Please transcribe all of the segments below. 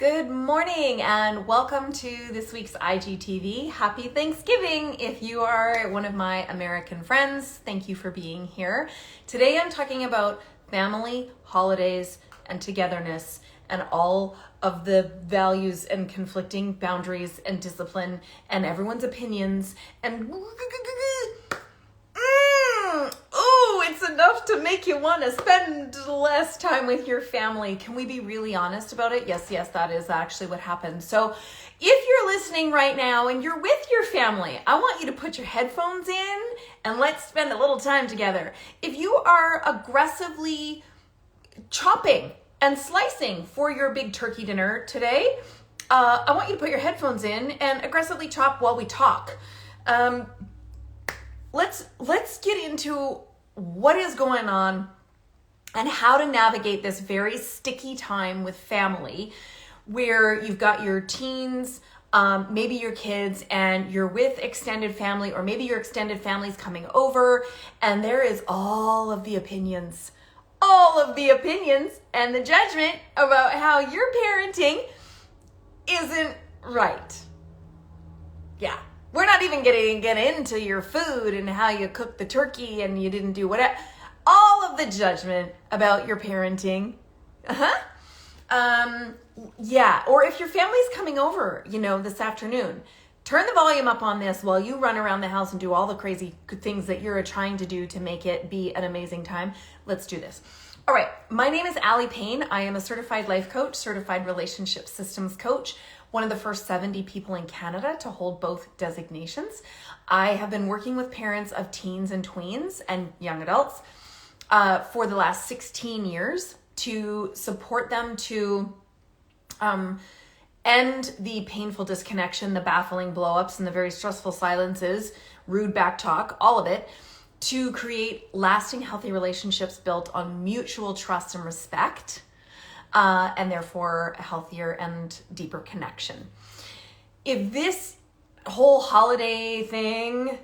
Good morning and welcome to this week's IGTV. Happy Thanksgiving if you are one of my American friends. Thank you for being here. Today I'm talking about family, holidays, and togetherness and all of the values and conflicting boundaries and discipline and everyone's opinions and it's enough to make you want to spend less time with your family. Can we be really honest about it? Yes, that is actually what happens. So if you're listening right now and you're with your family, I want you to put your headphones in and let's spend a little time together. If you are aggressively chopping and slicing for your big turkey dinner today, I want you to put your headphones in and aggressively chop while we talk. Let's get into what is going on and how to navigate this very sticky time with family where you've got your teens, maybe your kids, and you're with extended family, or maybe your extended family's coming over and there is all of the opinions and the judgment about how your parenting isn't right. Yeah. We're not even getting get into your food and how you cook the turkey and you didn't do whatever. All of the judgment about your parenting. Or if your family's coming over, this afternoon, turn the volume up on this while you run around the house and do all the crazy things that you're trying to do to make it be an amazing time. Let's do this. All right. My name is Allie Payne. I am a certified life coach, certified relationship systems coach, one of the first 70 people in Canada to hold both designations. I have been working with parents of teens and tweens and young adults for the last 16 years to support them to end the painful disconnection, the baffling blow-ups, and the very stressful silences, rude back talk, all of it, to create lasting, healthy relationships built on mutual trust and respect, and therefore a healthier and deeper connection. If this whole holiday thing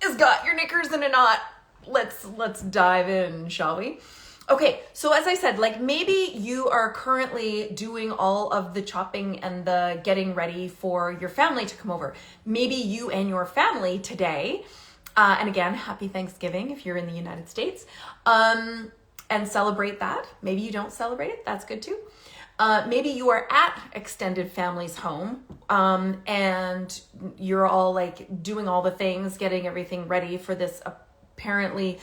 has got your knickers in a knot, let's dive in, shall we? Okay, so as I said, maybe you are currently doing all of the chopping and the getting ready for your family to come over. Maybe you and your family today, and again, happy Thanksgiving if you're in the United States, and celebrate that. Maybe you don't celebrate it. That's good too. Maybe you are at extended family's home and you're all doing all the things, getting everything ready for this apparently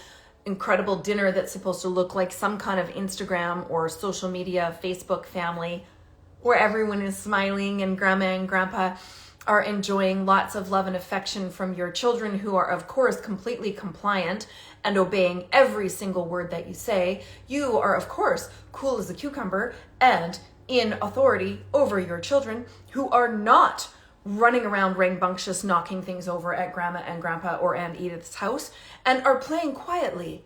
incredible dinner that's supposed to look like some kind of Instagram or social media, Facebook family where everyone is smiling and grandma and grandpa are enjoying lots of love and affection from your children, who are, of course, completely compliant and obeying every single word that you say. You are, of course, cool as a cucumber and in authority over your children, who are not running around rambunctious, knocking things over at grandma and grandpa or Aunt Edith's house, and are playing quietly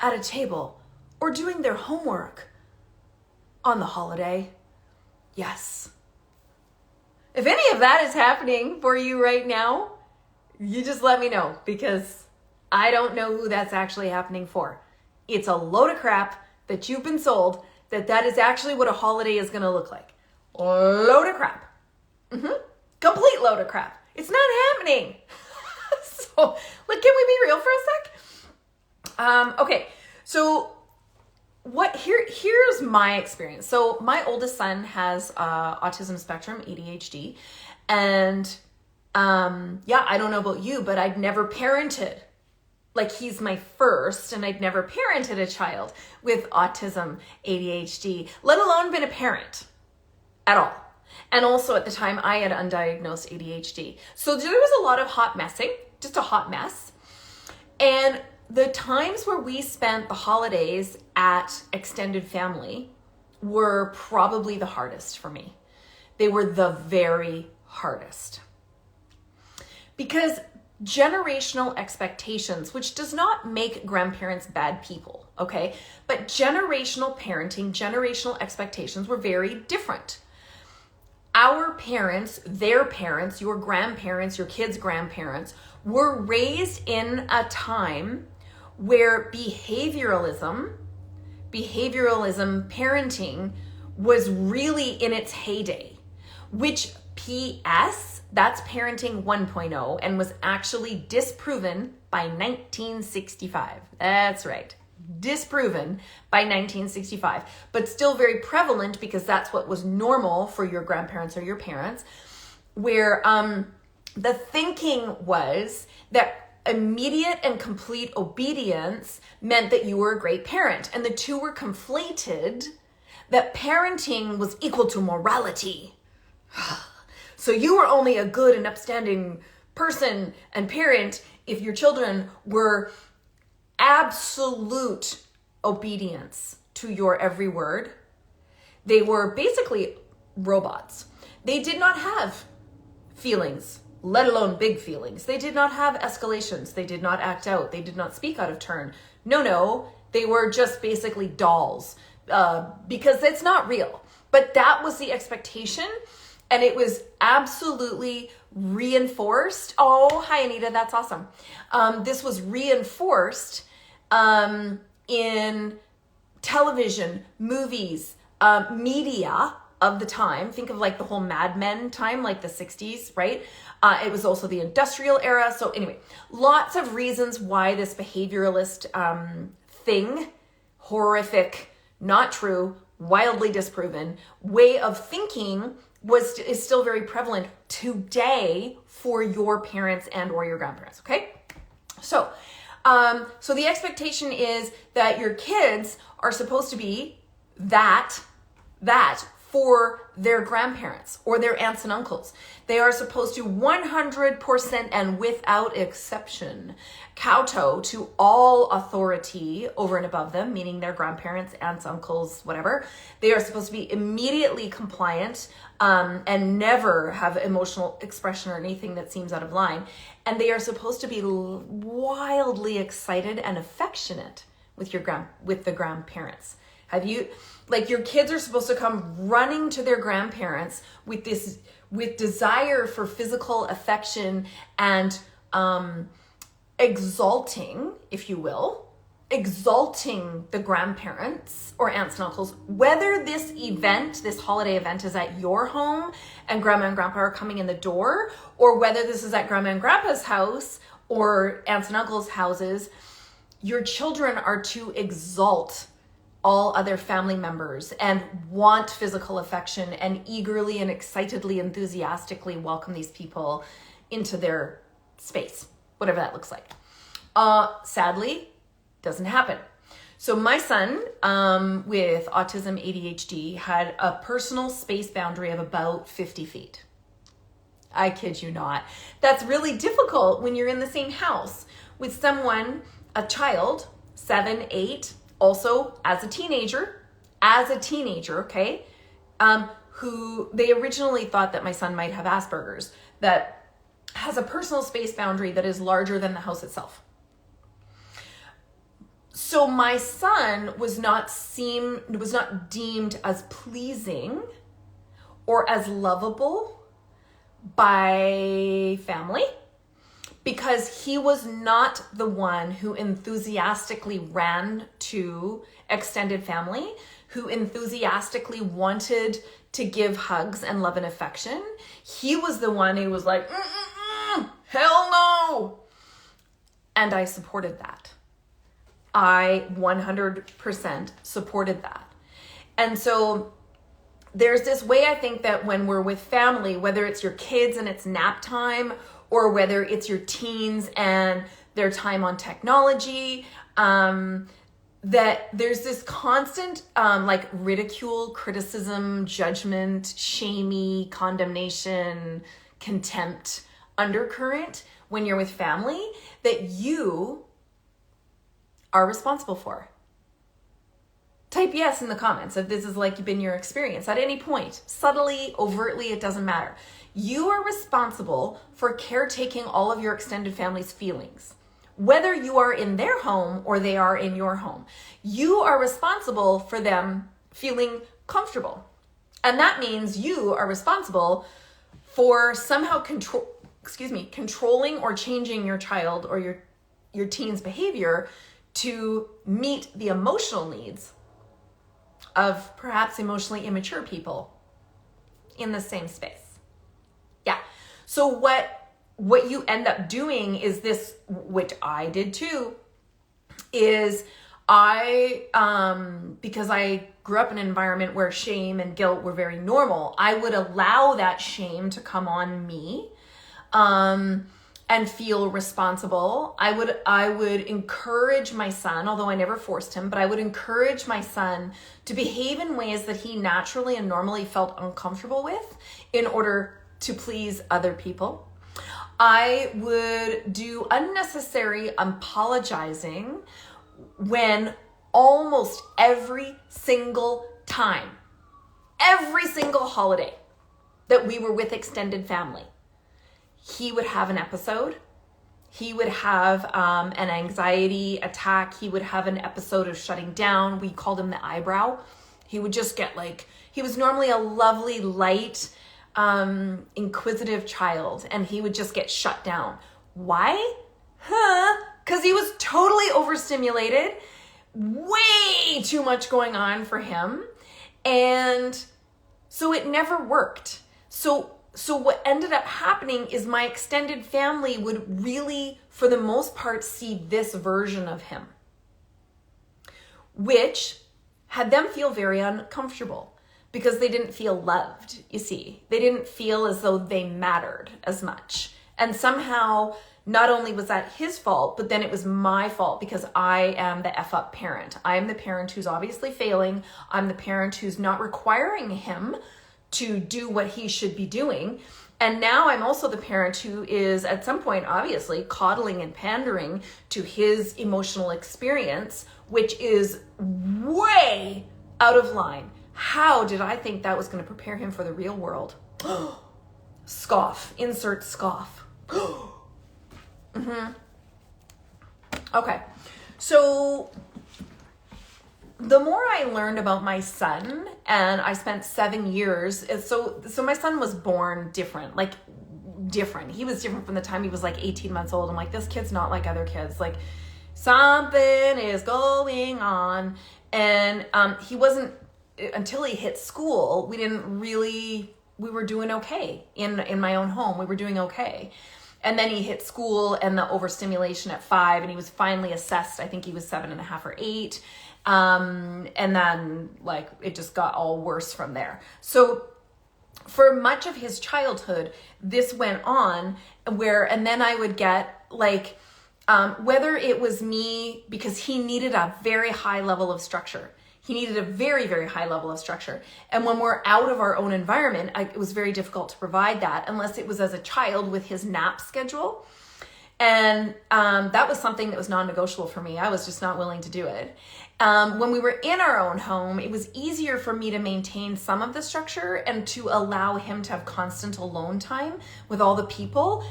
at a table or doing their homework on the holiday. Yes. If any of that is happening for you right now, you just let me know, because I don't know who that's actually happening for. It's a load of crap that you've been sold that is actually what a holiday is going to look like. Load of crap. Complete load of crap. It's not happening. So, can we be real for a sec? Okay, so here's my experience. So my oldest son has autism spectrum, ADHD, and I don't know about you, but I'd never parented. He's my first, and I'd never parented a child with autism, ADHD, let alone been a parent at all. And also at the time I had undiagnosed ADHD. So there was a lot of hot messing, just a hot mess. And the times where we spent the holidays at extended family were probably the hardest for me. They were the very hardest. Because generational expectations, which does not make grandparents bad people, okay? But generational parenting, generational expectations were very different. Our parents, their parents, your grandparents, your kids' grandparents were raised in a time where behavioralism parenting was really in its heyday, which PS, that's parenting 1.0, and was actually disproven by 1965. That's right. Disproven by 1965, but still very prevalent because that's what was normal for your grandparents or your parents, where the thinking was that immediate and complete obedience meant that you were a great parent, and the two were conflated, that parenting was equal to morality. So you were only a good and upstanding person and parent if your children were absolute obedience to your every word. They were basically robots. They did not have feelings, let alone big feelings. They did not have escalations. They did not act out. They did not speak out of turn. No, they were just basically dolls because it's not real. But that was the expectation, and it was absolutely reinforced. Oh, hi, Anita. That's awesome. This was reinforced in television, movies, media of the time. Think of like the whole Mad Men time, like the 60s, right? It was also the industrial era. So anyway, lots of reasons why this behavioralist thing, horrific, not true, wildly disproven way of thinking is still very prevalent today for your parents and or your grandparents, okay? So the expectation is that your kids are supposed to be that for their grandparents or their aunts and uncles. They are supposed to 100% and without exception kowtow to all authority over and above them, meaning their grandparents, aunts, uncles, whatever. They are supposed to be immediately compliant and never have emotional expression or anything that seems out of line. And they are supposed to be wildly excited and affectionate with the grandparents. Your kids are supposed to come running to their grandparents with desire for physical affection and exalting, if you will, exalting the grandparents or aunts and uncles, whether this holiday event is at your home and grandma and grandpa are coming in the door, or whether this is at grandma and grandpa's house or aunts and uncles' houses. Your children are to exalt all other family members and want physical affection and eagerly and excitedly, enthusiastically welcome these people into their space, whatever that looks like. Sadly, doesn't happen. So my son with autism, ADHD, had a personal space boundary of about 50 feet. I kid you not. That's really difficult when you're in the same house with someone, a child, 7, 8, also as a teenager, okay, who they originally thought that my son might have Asperger's, that has a personal space boundary that is larger than the house itself. So my son was not deemed as pleasing or as lovable by family, because he was not the one who enthusiastically ran to extended family, who enthusiastically wanted to give hugs and love and affection. He was the one who was like, hell no. And I supported that. I 100% supported that. And so there's this way, I think, that when we're with family, whether it's your kids and it's nap time, or whether it's your teens and their time on technology, that there's this constant ridicule, criticism, judgment, shamey, condemnation, contempt undercurrent when you're with family that you are responsible for. Type yes in the comments if this has been your experience at any point. Subtly, overtly, it doesn't matter. You are responsible for caretaking all of your extended family's feelings. Whether you are in their home or they are in your home, you are responsible for them feeling comfortable. And that means you are responsible for somehow controlling or changing your child or your teen's behavior to meet the emotional needs of perhaps emotionally immature people in the same space. Yeah. So what you end up doing is this, which I did too, is because I grew up in an environment where shame and guilt were very normal, I would allow that shame to come on me, and feel responsible. I would encourage my son, although I never forced him, but I would encourage my son to behave in ways that he naturally and normally felt uncomfortable with in order to please other people. I would do unnecessary apologizing when almost every single time, every single holiday that we were with extended family, he would have an episode. He would have an anxiety attack. He would have an episode of shutting down. We called him the eyebrow. He would just get he was normally a lovely, light, inquisitive child, and he would just get shut down. Why? Because he was totally overstimulated, way too much going on for him. And so it never worked. So what ended up happening is my extended family would really, for the most part, see this version of him, which had them feel very uncomfortable because they didn't feel loved, you see. They didn't feel as though they mattered as much. And somehow, not only was that his fault, but then it was my fault because I am the F up parent. I am the parent who's obviously failing. I'm the parent who's not requiring him to do what he should be doing. And now I'm also the parent who is at some point obviously coddling and pandering to his emotional experience, which is way out of line. How did I think that was going to prepare him for the real world? Scoff. Insert scoff. Okay. So the more I learned about my son, and I spent 7 years, so my son was born different. He was different from the time he was 18 months old. I'm like, this kid's not like other kids. Something is going on. And he wasn't, until he hit school, we were doing okay in my own home. We were doing okay. And then he hit school and the overstimulation at 5, and he was finally assessed. I think he was 7.5 or 8. And then it just got all worse from there. So for much of his childhood, this went on and then I would get whether it was me, because he needed a very high level of structure. He needed a very, very high level of structure. And when we're out of our own environment, it was very difficult to provide that unless it was as a child with his nap schedule. And that was something that was non-negotiable for me. I was just not willing to do it. When we were in our own home, it was easier for me to maintain some of the structure and to allow him to have constant alone time with all the people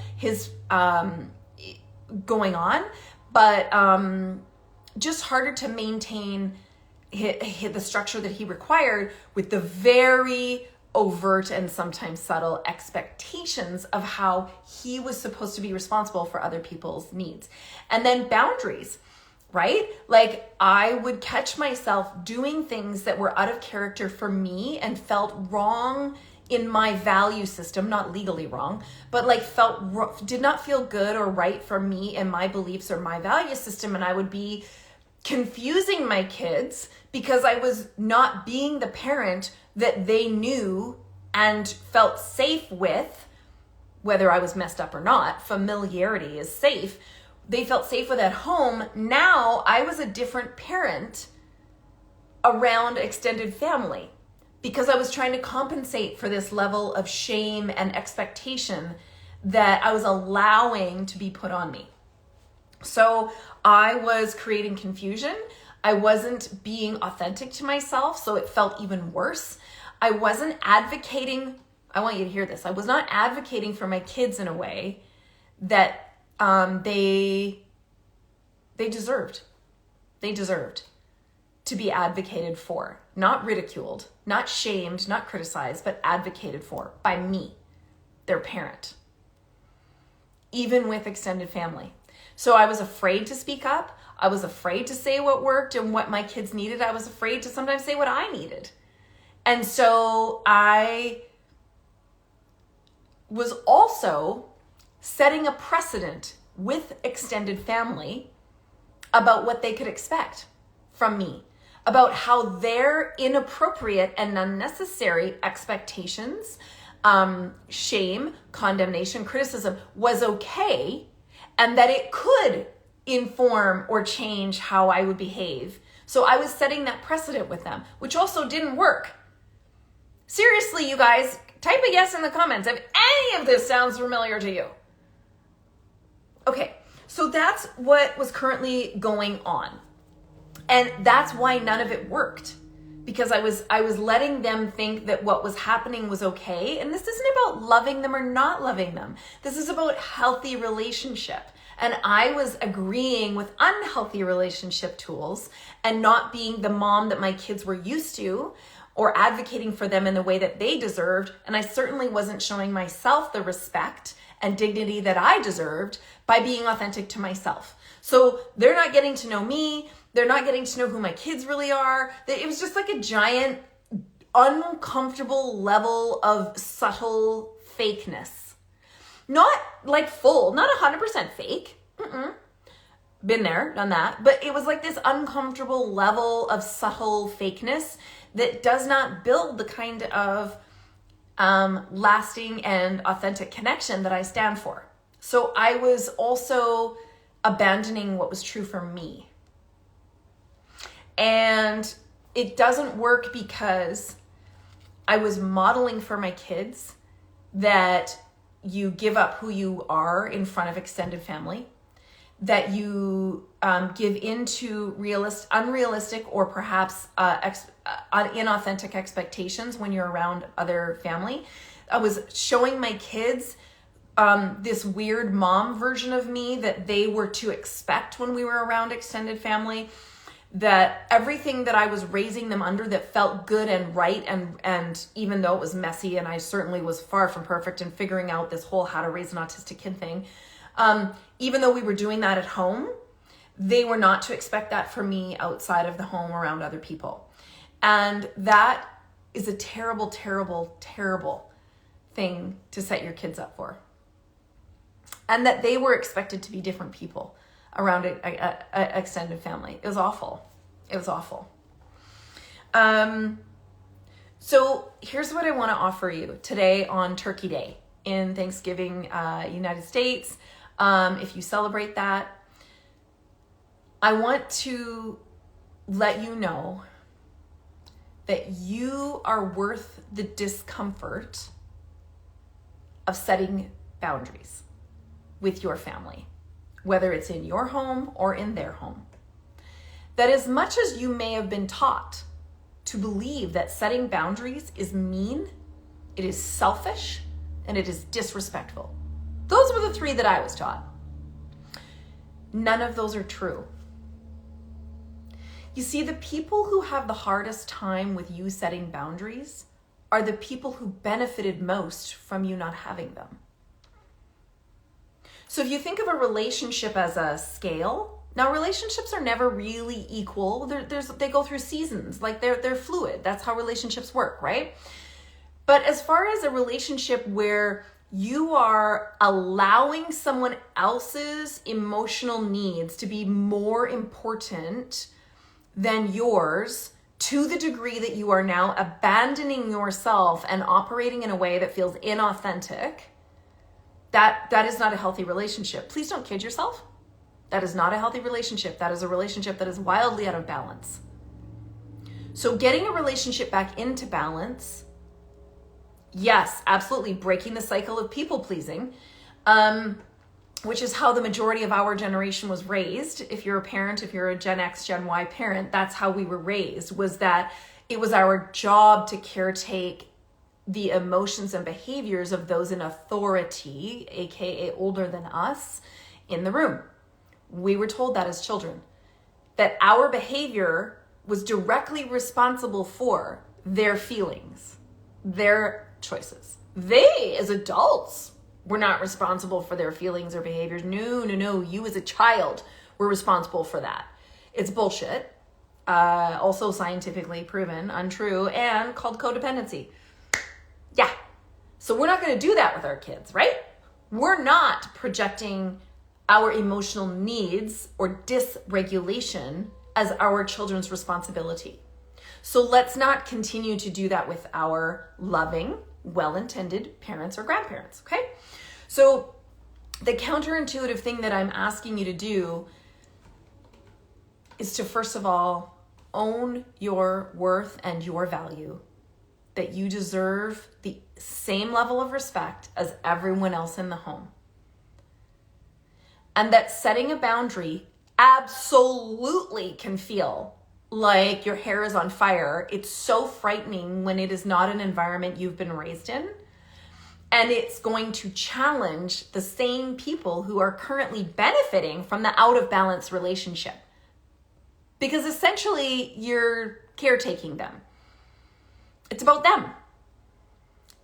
going on, but just harder to maintain the structure that he required with the very overt and sometimes subtle expectations of how he was supposed to be responsible for other people's needs. And then boundaries, right? I would catch myself doing things that were out of character for me and felt wrong in my value system, not legally wrong, but did not feel good or right for me and my beliefs or my value system. And I would be confusing my kids because I was not being the parent that they knew and felt safe with, whether I was messed up or not. Familiarity is safe. They felt safe with at home. Now I was a different parent around extended family because I was trying to compensate for this level of shame and expectation that I was allowing to be put on me. So I was creating confusion. I wasn't being authentic to myself, so it felt even worse. I wasn't advocating, I want you to hear this, I was not advocating for my kids in a way that they deserved. They deserved to be advocated for, not ridiculed, not shamed, not criticized, but advocated for by me, their parent, even with extended family. So I was afraid to speak up. I was afraid to say what worked and what my kids needed. I was afraid to sometimes say what I needed. And so I was also setting a precedent with extended family about what they could expect from me, about how their inappropriate and unnecessary expectations, shame, condemnation, criticism was okay, and that it could inform or change how I would behave. So I was setting that precedent with them, which also didn't work. Seriously, you guys, type a yes in the comments if any of this sounds familiar to you. Okay, so that's what was currently going on. And that's why none of it worked. Because I was letting them think that what was happening was okay. And this isn't about loving them or not loving them. This is about healthy relationship. And I was agreeing with unhealthy relationship tools and not being the mom that my kids were used to, or advocating for them in the way that they deserved. And I certainly wasn't showing myself the respect and dignity that I deserved by being authentic to myself. So they're not getting to know me. They're not getting to know who my kids really are. It was just like a giant, uncomfortable level of subtle fakeness. Not like full, not 100% fake. Been there, done that. But it was like this uncomfortable level of subtle fakeness that does not build the kind of lasting and authentic connection that I stand for. So I was also abandoning what was true for me. And it doesn't work because I was modeling for my kids that you give up who you are in front of extended family, that you give into unrealistic or perhaps inauthentic expectations when you're around other family. I was showing my kids this weird mom version of me that they were to expect when we were around extended family, that everything that I was raising them under that felt good and right, and even though it was messy, and I certainly was far from perfect in figuring out this whole how to raise an autistic kid thing, even though we were doing that at home, they were not to expect that from me outside of the home around other people. And that is a terrible, terrible, terrible thing to set your kids up for. And that they were expected to be different people around a extended family. It was awful. It was awful. So here's what I want to offer you today on Turkey Day in Thanksgiving, United States. If you celebrate that, I want to let you know that you are worth the discomfort of setting boundaries with your family, whether it's in your home or in their home. That as much as you may have been taught to believe that setting boundaries is mean, it is selfish, and it is disrespectful. Those were the three that I was taught. None of those are true. You see, the people who have the hardest time with you setting boundaries are the people who benefited most from you not having them. So if you think of a relationship as a scale, now relationships are never really equal. They go through seasons, like they're fluid. That's how relationships work, right? But as far as a relationship where you are allowing someone else's emotional needs to be more important than yours, to the degree that you are now abandoning yourself and operating in a way that feels inauthentic, that is not a healthy relationship. Please don't kid yourself. That is not a healthy relationship. That is a relationship that is wildly out of balance. So getting a relationship back into balance, yes, absolutely, breaking the cycle of people pleasing, which is how the majority of our generation was raised. If you're a parent, if you're a Gen X, Gen Y parent, that's how we were raised, was that it was our job to caretake the emotions and behaviors of those in authority, aka older than us, in the room. We were told that as children, that our behavior was directly responsible for their feelings, their choices. They, as adults, were not responsible for their feelings or behaviors. No. You as a child we're responsible for that. It's bullshit. Also scientifically proven, untrue, and called codependency. Yeah. So we're not going to do that with our kids, right? We're not projecting our emotional needs or dysregulation as our children's responsibility. So let's not continue to do that with our loving, well-intended parents or grandparents, okay? So the counterintuitive thing that I'm asking you to do is to, first of all, own your worth and your value, that you deserve the same level of respect as everyone else in the home. And that setting a boundary absolutely can feel like your hair is on fire. It's so frightening when it is not an environment you've been raised in. And it's going to challenge the same people who are currently benefiting from the out of balance relationship. Because essentially you're caretaking them. It's about them.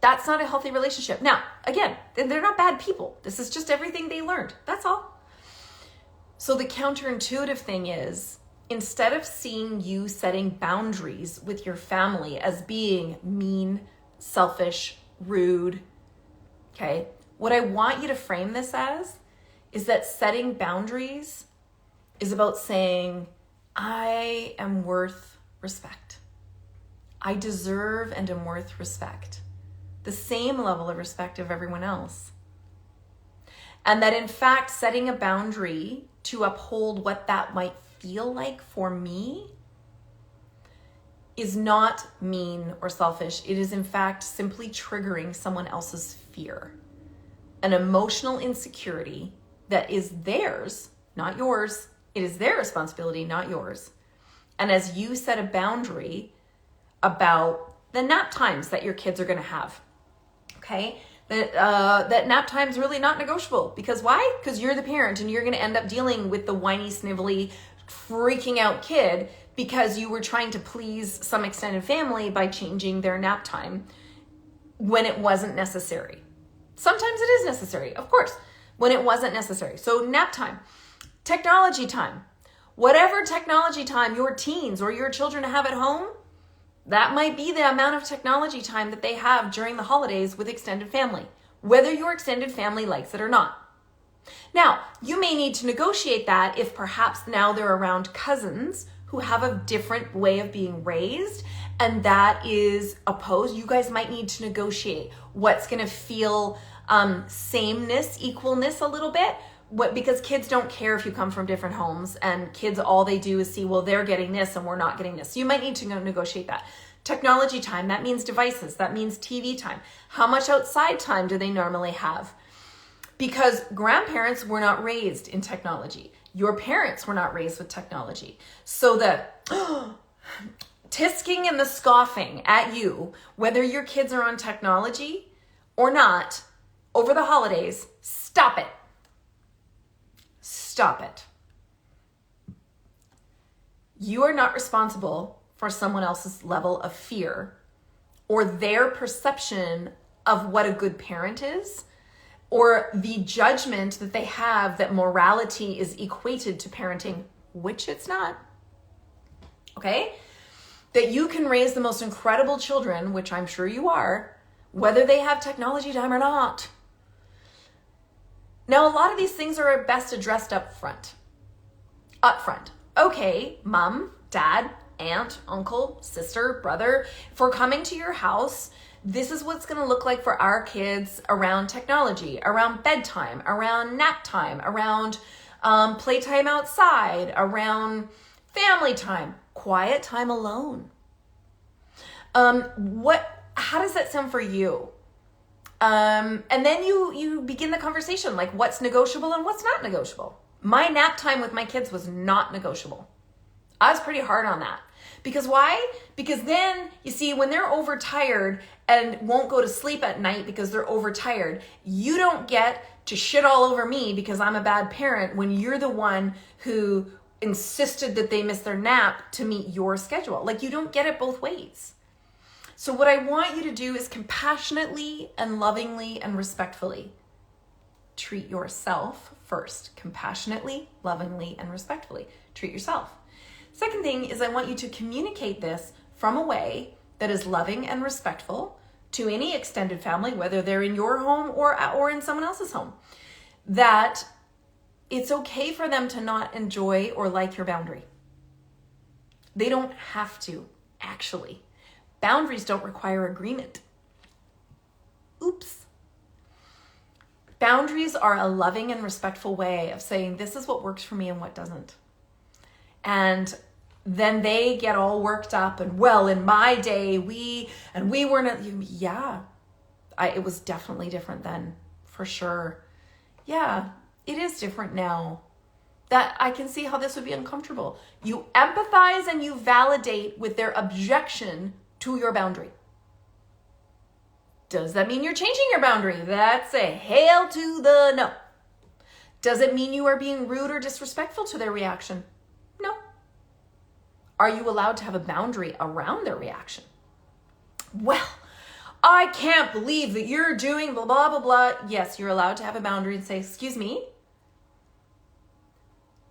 That's not a healthy relationship. Now, again, they're not bad people. This is just everything they learned. That's all. So the counterintuitive thing is, instead of seeing you setting boundaries with your family as being mean, selfish, rude, okay, what I want you to frame this as is that setting boundaries is about saying, I am worth respect. I deserve and am worth respect. The same level of respect of everyone else. And that in fact, setting a boundary to uphold what that might feel like for me is not mean or selfish. It is in fact simply triggering someone else's fear, an emotional insecurity that is theirs, not yours. It is their responsibility, not yours. And as you set a boundary about the nap times that your kids are going to have, okay, that nap time is really not negotiable. Because why? Because you're the parent and you're going to end up dealing with the whiny, snivelly, freaking out kid because you were trying to please some extended family by changing their nap time when it wasn't necessary. Sometimes it is necessary, of course, when it wasn't necessary. So nap time, technology time, whatever technology time your teens or your children have at home, that might be the amount of technology time that they have during the holidays with extended family, whether your extended family likes it or not. Now, you may need to negotiate that if perhaps now they're around cousins who have a different way of being raised, and that is opposed. You guys might need to negotiate what's going to feel sameness, equalness a little bit. Because kids don't care if you come from different homes, and kids, all they do is see, well, they're getting this and we're not getting this. So you might need to negotiate that. Technology time, that means devices, that means TV time. How much outside time do they normally have? Because grandparents were not raised in technology. Your parents were not raised with technology. So the tisking and the scoffing at you, whether your kids are on technology or not, over the holidays, stop it. Stop it. You are not responsible for someone else's level of fear or their perception of what a good parent is, or the judgment that they have that morality is equated to parenting, which it's not. Okay? That you can raise the most incredible children, which I'm sure you are, whether they have technology time or not. Now, a lot of these things are best addressed up front. Okay, mom, dad, aunt, uncle, sister, brother, if we're coming to your house, this is what's going to look like for our kids around technology, around bedtime, around nap time, around playtime outside, around family time, quiet time alone. How does that sound for you? And then you begin the conversation, like what's negotiable and what's not negotiable. My nap time with my kids was not negotiable. I was pretty hard on that. Because why? Because then, you see, when they're overtired and won't go to sleep at night because they're overtired, you don't get to shit all over me because I'm a bad parent when you're the one who insisted that they miss their nap to meet your schedule. Like, you don't get it both ways. So what I want you to do is compassionately and lovingly and respectfully treat yourself first, compassionately, lovingly, and respectfully. Treat yourself. Second thing is I want you to communicate this from a way that is loving and respectful to any extended family, whether they're in your home or in someone else's home, that it's okay for them to not enjoy or like your boundary. They don't have to, actually. Boundaries don't require agreement. Oops. Boundaries are a loving and respectful way of saying, this is what works for me and what doesn't. And then they get all worked up and, well, in my day, we weren't, yeah, it was definitely different then, for sure. Yeah, it is different now. That I can see how this would be uncomfortable. You empathize and you validate with their objection to your boundary. Does that mean you're changing your boundary? That's a hail to the no. Does it mean you are being rude or disrespectful to their reaction? No. Are you allowed to have a boundary around their reaction? Well, I can't believe that you're doing blah, blah, blah, blah. Yes, you're allowed to have a boundary and say, excuse me,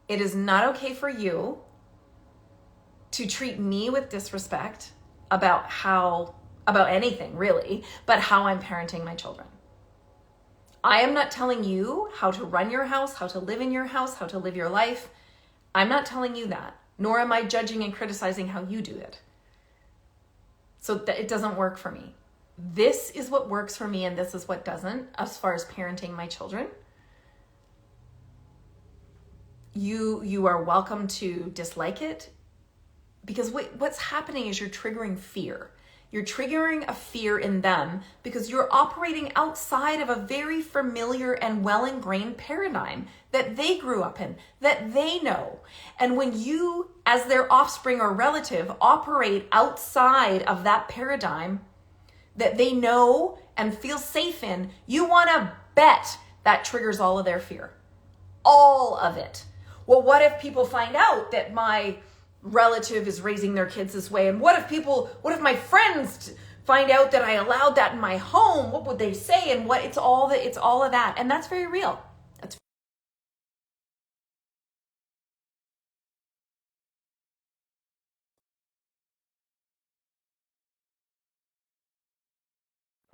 it is not okay for you to treat me with disrespect about anything really, but how I'm parenting my children. I am not telling you how to run your house, how to live in your house, how to live your life. I'm not telling you that, nor am I judging and criticizing how you do it. So that it doesn't work for me. This is what works for me and this is what doesn't as far as parenting my children. You are welcome to dislike it, because what's happening is you're triggering fear. You're triggering a fear in them because you're operating outside of a very familiar and well-ingrained paradigm that they grew up in, that they know. And when you, as their offspring or relative, operate outside of that paradigm that they know and feel safe in, you want to bet that triggers all of their fear. All of it. Well, what if people find out that my relative is raising their kids this way? And what if my friends find out that I allowed that in my home? What would they say? And it's all of that. And that's very real.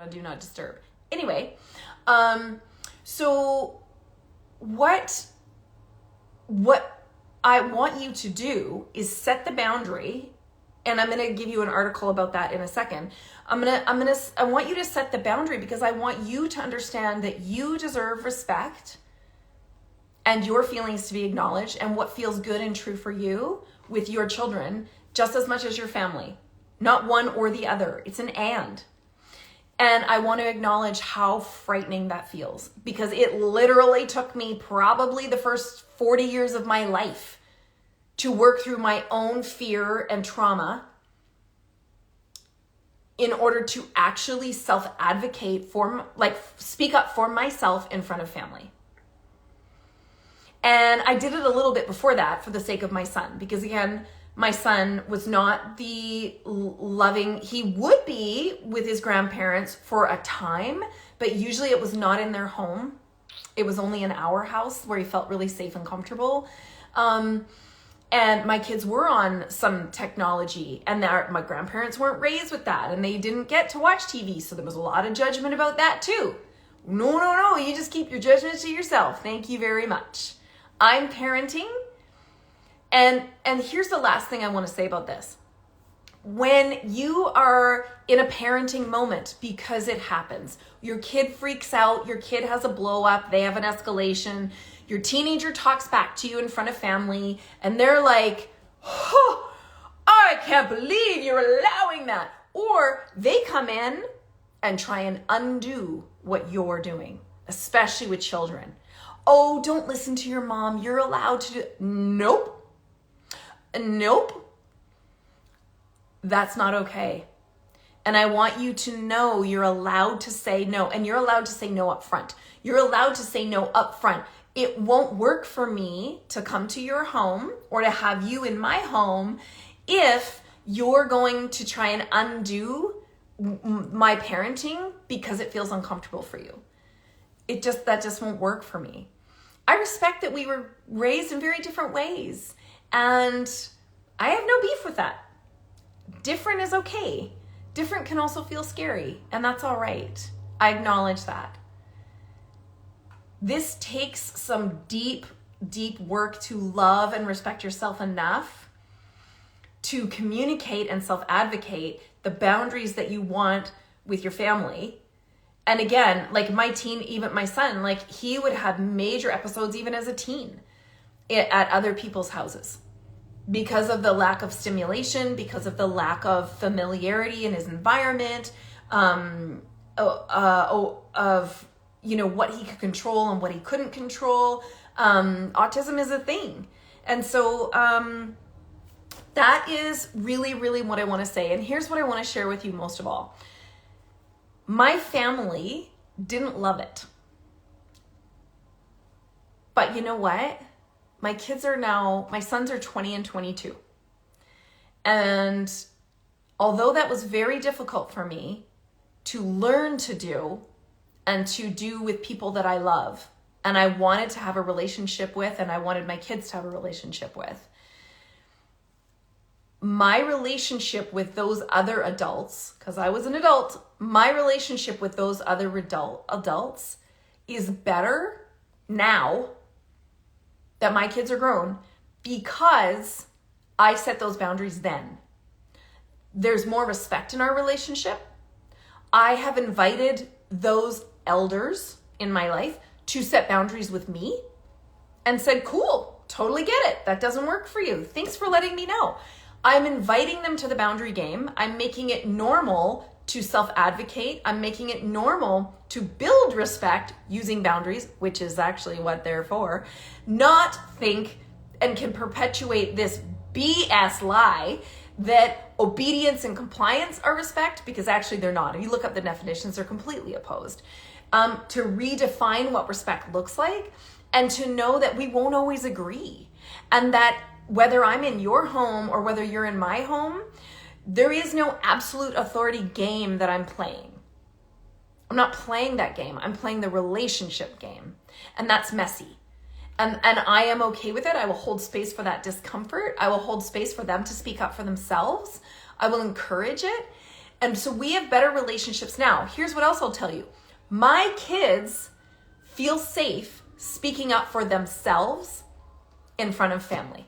Do not disturb. Anyway, so what I want you to do is set the boundary, and I'm going to give you an article about that in a second. I want you to set the boundary because I want you to understand that you deserve respect and your feelings to be acknowledged and what feels good and true for you with your children just as much as your family. Not one or the other. It's an and. And I want to acknowledge how frightening that feels because it literally took me probably the first 40 years of my life to work through my own fear and trauma in order to actually self-advocate speak up for myself in front of family. And I did it a little bit before that for the sake of my son, because again, my son was not the loving, he would be with his grandparents for a time, but usually it was not in their home. It was only in our house where he felt really safe and comfortable. And my kids were on some technology, and my grandparents weren't raised with that, and they didn't get to watch TV. So there was a lot of judgment about that too. No, you just keep your judgments to yourself. Thank you very much. I'm parenting. And here's the last thing I want to say about this. When you are in a parenting moment, because it happens, your kid freaks out, your kid has a blow up, they have an escalation, your teenager talks back to you in front of family, and they're like, oh, I can't believe you're allowing that. Or they come in and try and undo what you're doing, especially with children. Oh, don't listen to your mom. You're allowed to do. Nope. That's not okay. And I want you to know you're allowed to say no, and you're allowed to say no up front. You're allowed to say no up front. It won't work for me to come to your home or to have you in my home if you're going to try and undo my parenting because it feels uncomfortable for you. that just won't work for me. I respect that we were raised in very different ways, and I have no beef with that. Different is okay. Different can also feel scary, and that's all right. I acknowledge that. This takes some deep, deep work to love and respect yourself enough to communicate and self-advocate the boundaries that you want with your family. And again, like my teen, even my son, like he would have major episodes even as a teen at other people's houses because of the lack of stimulation, because of the lack of familiarity in his environment, of what he could control and what he couldn't control. Autism is a thing. And so that is really, really what I want to say. And here's what I want to share with you most of all. My family didn't love it. But you know what? My sons are 20 and 22. And although that was very difficult for me to learn to do and to do with people that I love, and I wanted to have a relationship with, and I wanted my kids to have a relationship with, my relationship with those other adults, because I was an adult, my relationship with those other adults is better now that my kids are grown because I set those boundaries then. There's more respect in our relationship. I have invited those elders in my life to set boundaries with me and said, cool, totally get it. That doesn't work for you. Thanks for letting me know. I'm inviting them to the boundary game. I'm making it normal to self-advocate. I'm making it normal to build respect using boundaries, which is actually what they're for, not think and can perpetuate this BS lie that obedience and compliance are respect, because actually they're not. If you look up the definitions, they're completely opposed. To redefine what respect looks like and to know that we won't always agree, and that whether I'm in your home or whether you're in my home, there is no absolute authority game that I'm playing. I'm not playing that game. I'm playing the relationship game. And that's messy. And I am okay with it. I will hold space for that discomfort. I will hold space for them to speak up for themselves. I will encourage it. And so we have better relationships now. Here's what else I'll tell you. My kids feel safe speaking up for themselves in front of family,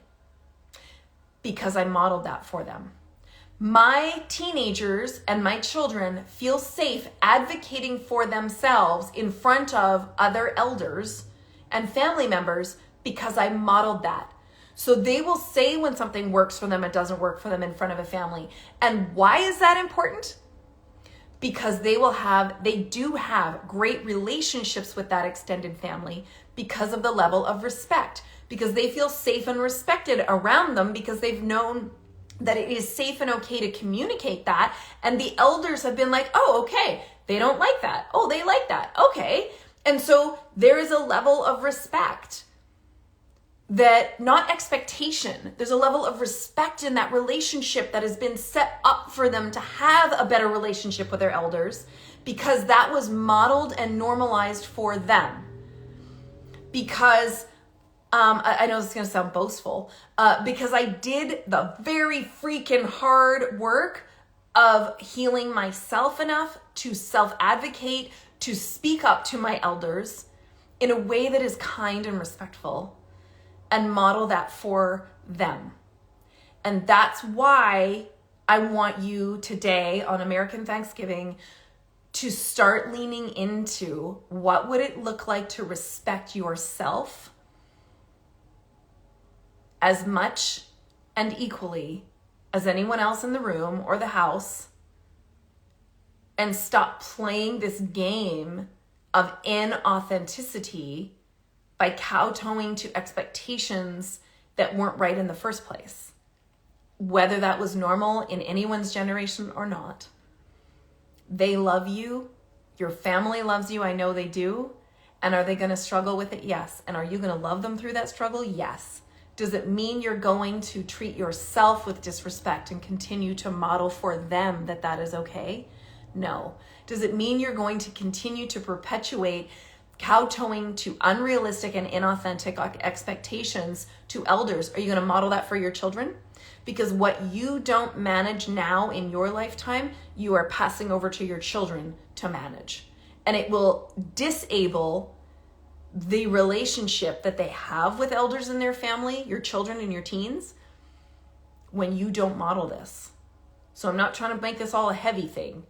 because I modeled that for them. My teenagers and my children feel safe advocating for themselves in front of other elders and family members because I modeled that. So they will say when something works for them, it doesn't work for them in front of a family. And why is that important? Because they do have great relationships with that extended family because of the level of respect, because they feel safe and respected around them, because they've known that it is safe and okay to communicate that. And the elders have been like, oh, okay, they don't like that. Oh, they like that. Okay. And so there is a level of respect, that not expectation. There's a level of respect in that relationship that has been set up for them to have a better relationship with their elders, because that was modeled and normalized for them. Because I know this is going to sound boastful, because I did the very freaking hard work of healing myself enough to self-advocate, to speak up to my elders in a way that is kind and respectful, and model that for them. And that's why I want you today on American Thanksgiving to start leaning into what would it look like to respect yourself as much and equally as anyone else in the room or the house, and stop playing this game of inauthenticity by kowtowing to expectations that weren't right in the first place, whether that was normal in anyone's generation or not. They love you. Your family loves you. I know they do. And are they going to struggle with it? Yes. And are you going to love them through that struggle? Yes. Does it mean you're going to treat yourself with disrespect and continue to model for them that is okay? No. Does it mean you're going to continue to perpetuate kowtowing to unrealistic and inauthentic expectations to elders, are you going to model that for your children? Because what you don't manage now in your lifetime, you are passing over to your children to manage. And it will disable the relationship that they have with elders in their family, your children and your teens, when you don't model this. So I'm not trying to make this all a heavy thing,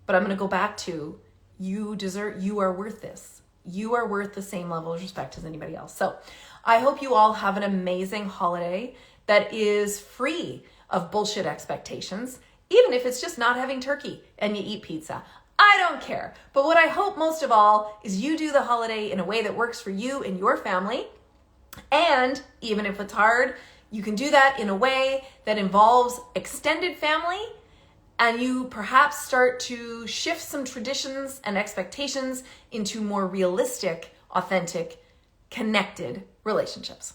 but I'm going to go back to you are worth this. You are worth the same level of respect as anybody else. So I hope you all have an amazing holiday that is free of bullshit expectations, even if it's just not having turkey and you eat pizza. I don't care. But what I hope most of all is you do the holiday in a way that works for you and your family. And even if it's hard, you can do that in a way that involves extended family, and you perhaps start to shift some traditions and expectations into more realistic, authentic, connected relationships.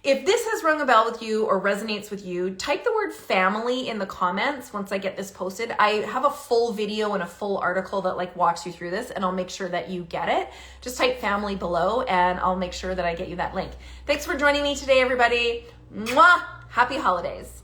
If this has rung a bell with you or resonates with you, type the word family in the comments once I get this posted. I have a full video and a full article that walks you through this, and I'll make sure that you get it. Just type family below and I'll make sure that I get you that link. Thanks for joining me today, everybody. Mwah! Happy holidays.